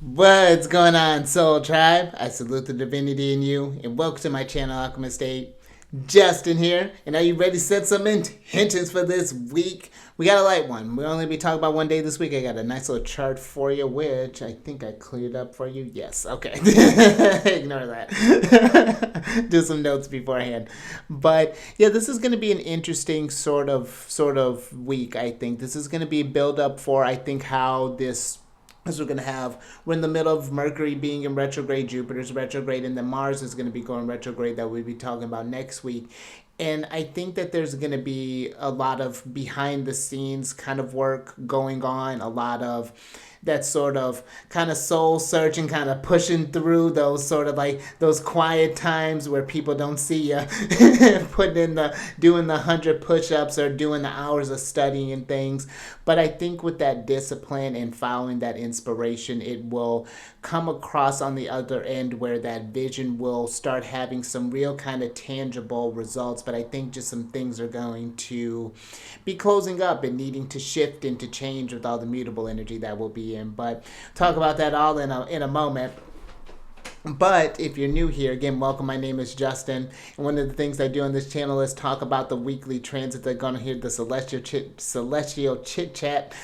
What's going on, Soul Tribe? I salute the divinity in you, and welcome to my channel, Alchemist. Justin here, and are you ready to set some intentions for this week? We got a light one. We'll only be talking about one day this week. I got a nice little chart for you, which I think I cleared up for you. Yes, okay. Ignore that. Do some notes beforehand. But yeah, this is going to be an interesting sort of week, I think. This is going to be a build up for, I think, how this as we're going to have, we're in the middle of Mercury being in retrograde, Jupiter's retrograde, and then Mars is going to be going retrograde that we'll be talking about next week. And I think that there's going to be a lot of behind the scenes kind of work going on, a lot of that sort of kind of soul searching, kind of pushing through those sort of like those quiet times where people don't see you, putting in the doing the 100 push-ups or doing the hours of studying and things. But I think with that discipline and following that inspiration, it will come across on the other end where that vision will start having some real kind of tangible results. But I think just some things are going to be closing up and needing to shift into change with all the mutable energy that will be in. But talk about that all in a moment. But if you're new here, again, welcome. My name is Justin, and one of the things I do on this channel is talk about the weekly transits. They're going to hear the celestial chit chat.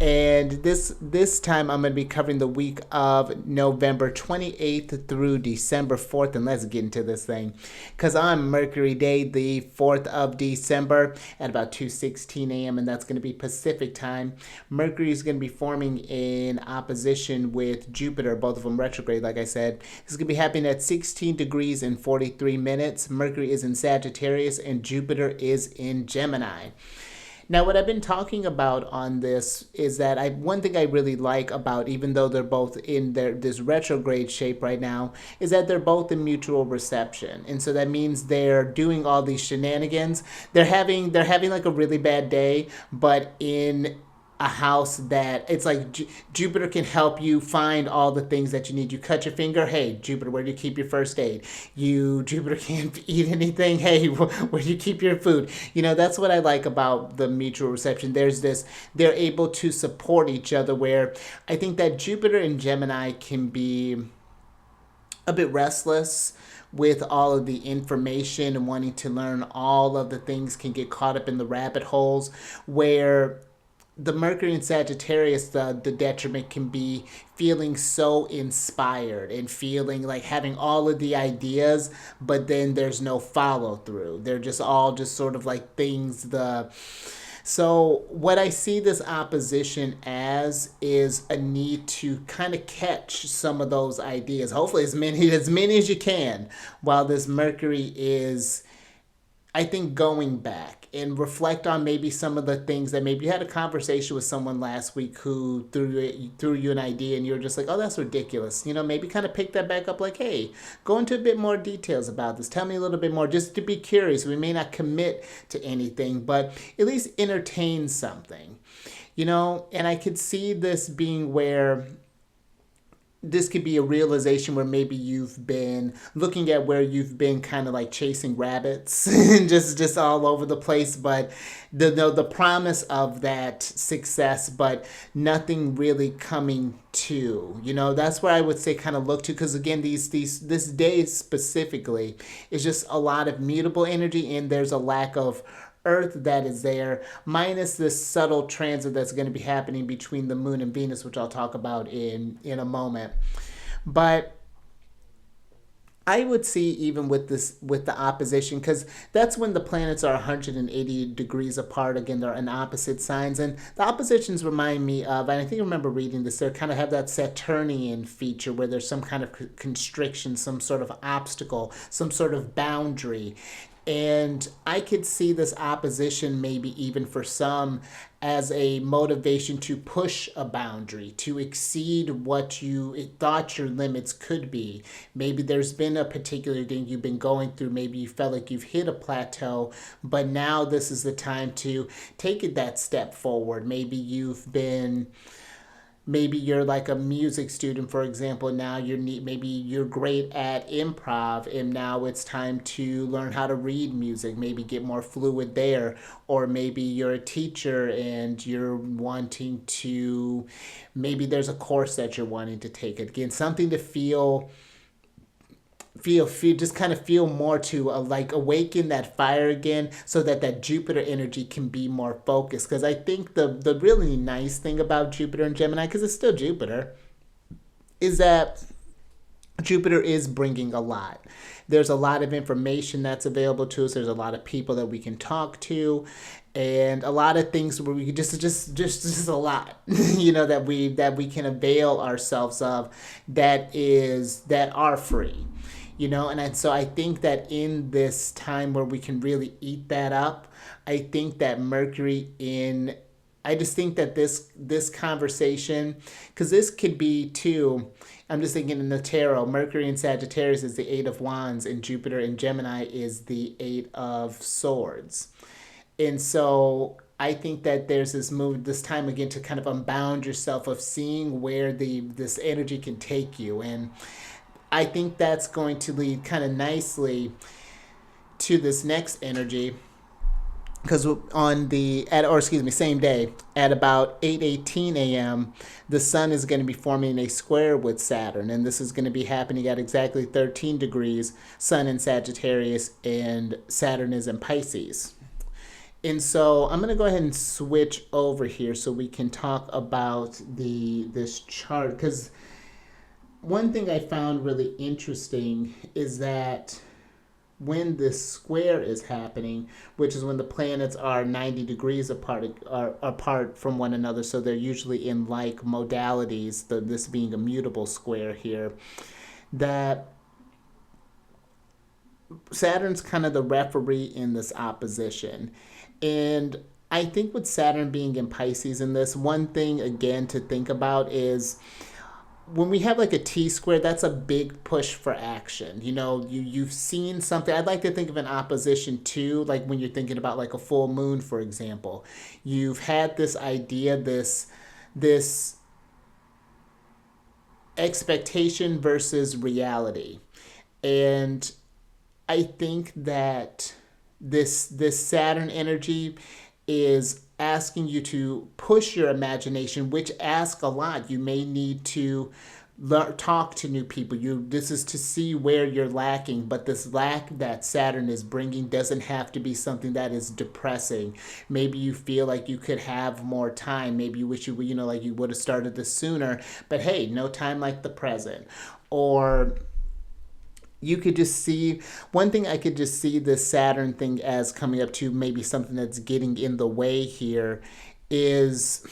And this time I'm going to be covering the week of November 28th through December 4th. And let's get into this thing. Because on Mercury Day, the 4th of December at about 2:16 a.m. and that's going to be Pacific time. Mercury is going to be forming in opposition with Jupiter, both of them retrograde, like I said. This is going to be happening at 16 degrees and 43 minutes. Mercury is in Sagittarius and Jupiter is in Gemini. Now, what I've been talking about on this is that one thing I really like about, even though they're both in this retrograde shape right now, is that they're both in mutual reception, and so that means they're doing all these shenanigans. They're having like a really bad day, but in a house that it's like Jupiter can help you find all the things that you need. You cut your finger, hey Jupiter, where do you keep your first aid? Jupiter can't eat anything, hey, where do you keep your food? That's what I like about the mutual reception. They're able to support each other, where I think that Jupiter and Gemini can be a bit restless with all of the information and wanting to learn all of the things, can get caught up in the rabbit holes, where the Mercury in Sagittarius, the detriment can be feeling so inspired and feeling like having all of the ideas, but then there's no follow through. They're just all just sort of like things. So what I see this opposition as is a need to kind of catch some of those ideas. Hopefully as many as you can, while this Mercury is, I think, going back and reflect on maybe some of the things that maybe you had a conversation with someone last week who threw you an idea and you were just like, oh, that's ridiculous. Maybe kind of pick that back up, like, hey, go into a bit more details about this. Tell me a little bit more, just to be curious. We may not commit to anything, but at least entertain something. And I could see this being where this could be a realization where maybe you've been looking at where you've been kind of like chasing rabbits and just all over the place, but the promise of that success, but nothing really coming to. That's where I would say kind of look to, because again, this day specifically is just a lot of mutable energy, and there's a lack of Earth that is there, minus this subtle transit that's going to be happening between the Moon and Venus, which I'll talk about in a moment. But I would see, even with the opposition, because that's when the planets are 180 degrees apart. Again, they're in opposite signs, and the oppositions remind me of, and I think I remember reading this, they kind of have that Saturnian feature where there's some kind of constriction, some sort of obstacle, some sort of boundary. And I could see this opposition, maybe even for some, as a motivation to push a boundary, to exceed what you thought your limits could be. Maybe there's been a particular thing you've been going through. Maybe you felt like you've hit a plateau, but now this is the time to take it that step forward. Maybe you've been maybe you're like a music student, for example. Now maybe you're great at improv, and now it's time to learn how to read music, maybe get more fluid there. Or maybe you're a teacher and you're wanting to, maybe there's a course that you're wanting to take. Again, something to feel just kind of feel more to like awaken that fire again, so that that Jupiter energy can be more focused. Because I think the really nice thing about Jupiter and Gemini, because it's still Jupiter, is that Jupiter is bringing a lot. There's a lot of information that's available to us. There's a lot of people that we can talk to, and a lot of things where we just a lot, that we can avail ourselves of, that are free. So I think that in this time where we can really eat that up, I think that Mercury in I just think that this conversation, because this could be too. I'm just thinking in the tarot, Mercury in Sagittarius is the Eight of Wands, and Jupiter in Gemini is the Eight of Swords. And so I think that there's this move this time again to kind of unbound yourself of seeing where this energy can take you. And I think that's going to lead kind of nicely to this next energy, because same day at about 8:18 a.m. the sun is going to be forming a square with Saturn, and this is going to be happening at exactly 13 degrees. Sun in Sagittarius and Saturn is in Pisces. And so I'm going to go ahead and switch over here so we can talk about this chart, because one thing I found really interesting is that when this square is happening, which is when the planets are 90 degrees apart from one another, so they're usually in like modalities, this being a mutable square here, that Saturn's kind of the referee in this opposition. And I think with Saturn being in Pisces in this, one thing again to think about is when we have like a T square, that's a big push for action. You've seen something. I'd like to think of an opposition too, like when you're thinking about like a full moon, for example. You've had this idea, this expectation versus reality. And I think that this Saturn energy is asking you to push your imagination, which asks a lot. You may need to talk to new people. This is to see where you're lacking, but this lack that Saturn is bringing doesn't have to be something that is depressing. Maybe you feel like you could have more time. Maybe you wish like you would have started this sooner, but hey, no time like the present. Or you could just see, one thing I could just see this Saturn thing as coming up to, maybe something that's getting in the way here, is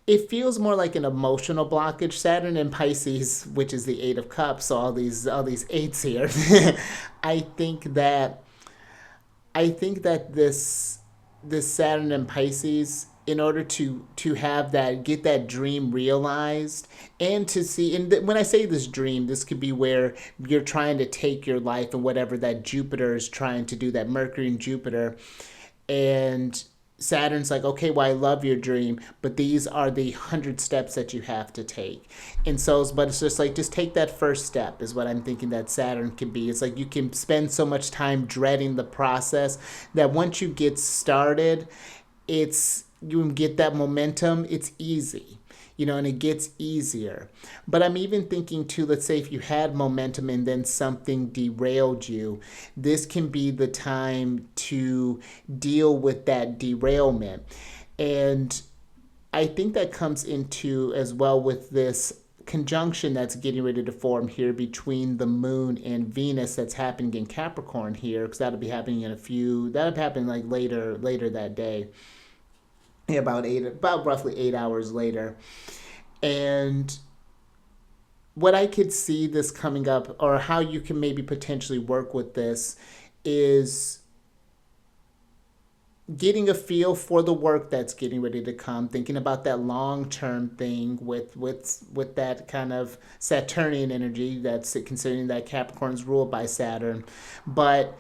it feels more like an emotional blockage. Saturn in Pisces, which is the Eight of Cups, so all these eights here. I think that this Saturn in Pisces, in order to have that, get that dream realized, and to see, and when I say this dream, this could be where you're trying to take your life and whatever that Jupiter is trying to do, that Mercury and Jupiter, and Saturn's like, okay, well, I love your dream, but these are the 100 steps that you have to take. And so, but it's just like, just take that first step is what I'm thinking that Saturn can be. It's like you can spend so much time dreading the process that once you get started, you get that momentum, it's easy. And it gets easier. But I'm even thinking too, let's say if you had momentum and then something derailed you, this can be the time to deal with that derailment. And I think that comes into as well with this conjunction that's getting ready to form here between the moon and Venus that's happening in Capricorn here, because that'll be happening that'll happen like later that day. About roughly 8 hours later. And what I could see this coming up, or how you can maybe potentially work with this, is getting a feel for the work that's getting ready to come, thinking about that long-term thing with that kind of Saturnian energy, that's considering that Capricorn's ruled by Saturn. But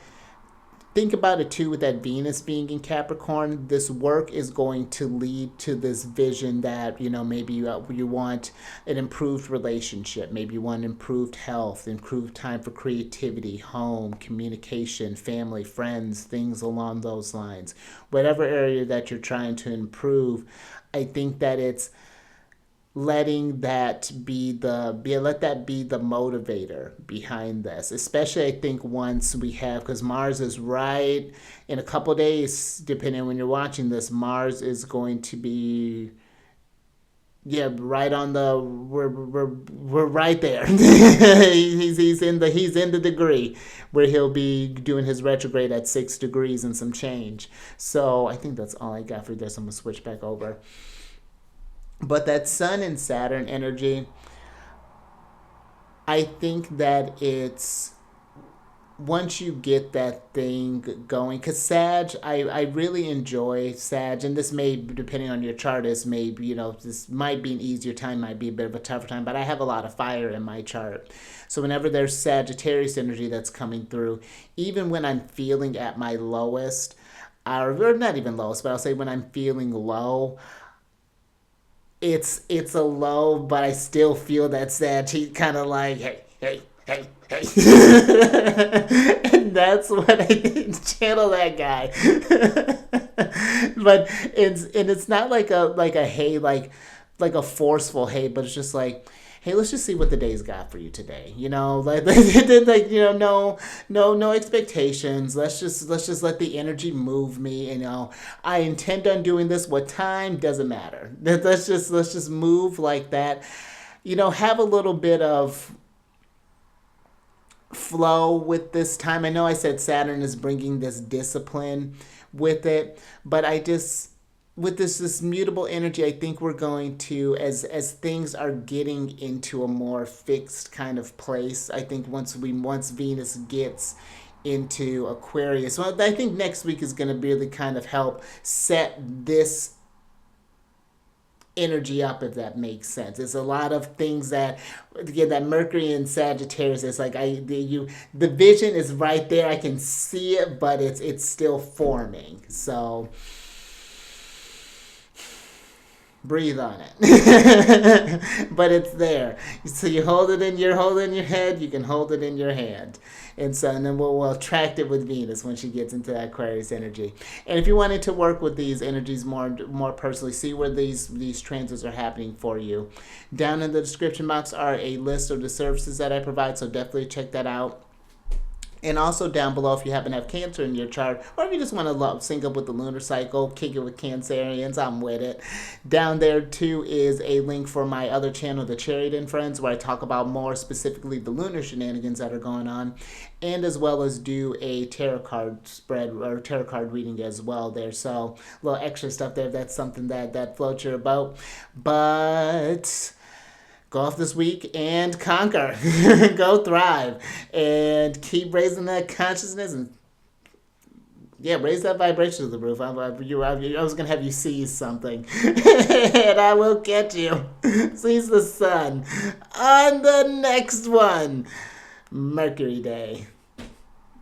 think about it too with that Venus being in Capricorn. This work is going to lead to this vision that, maybe you want an improved relationship. Maybe you want improved health, improved time for creativity, home, communication, family, friends, things along those lines. Whatever area that you're trying to improve, I think that it's letting that be let that be the motivator behind this, especially I think once we have, because Mars is right in a couple days, depending on when you're watching this. Mars is going to be, right on the, we're right there. He's in the degree where he'll be doing his retrograde at 6 degrees and some change. So I think that's all I got for this. I'm gonna switch back over. But that Sun and Saturn energy, I think that it's, once you get that thing going, because Sag, I really enjoy Sag, and this may, depending on your chart, this may be, this might be an easier time, might be a bit of a tougher time, but I have a lot of fire in my chart. So whenever there's Sagittarius energy that's coming through, even when I'm feeling at my lowest, or not even lowest, but I'll say when I'm feeling low, it's a low, but I still feel that Sag. He's kind of like, hey, hey, hey, hey. And that's what I did, channel that guy. But it's not like a hey, like a forceful hey, but it's just like, hey, let's just see what the day's got for you today. Like no expectations. Let's just let the energy move me. I intend on doing this. What time doesn't matter. Let's just move like that. Have a little bit of flow with this time. I know I said Saturn is bringing this discipline with it, but I just, with this mutable energy, I think we're going to, as things are getting into a more fixed kind of place, I think once Venus gets into Aquarius, well, I think next week is going to really kind of help set this energy up, if that makes sense. It's a lot of things that, again, that Mercury and Sagittarius, it's like the vision is right there. I can see it, but it's still forming. So breathe on it. But it's there. So you're holding in your head, you can hold it in your hand. And then we'll attract it with Venus when she gets into that Aquarius energy. And if you wanted to work with these energies more personally, see where these transits are happening for you. Down in the description box are a list of the services that I provide, so definitely check that out. And also down below, if you happen to have Cancer in your chart, or if you just want to sync up with the lunar cycle, kick it with Cancerians, I'm with it. Down there, too, is a link for my other channel, The Chariot and Friends, where I talk about more specifically the lunar shenanigans that are going on, and as well as do a tarot card spread or tarot card reading as well there. So a little extra stuff there if that's something that floats your boat. But go off this week and conquer. Go thrive. And keep raising that consciousness and raise that vibration to the roof. I was going to have you seize something. And I will catch you. Seize the sun on the next one. Mercury Day.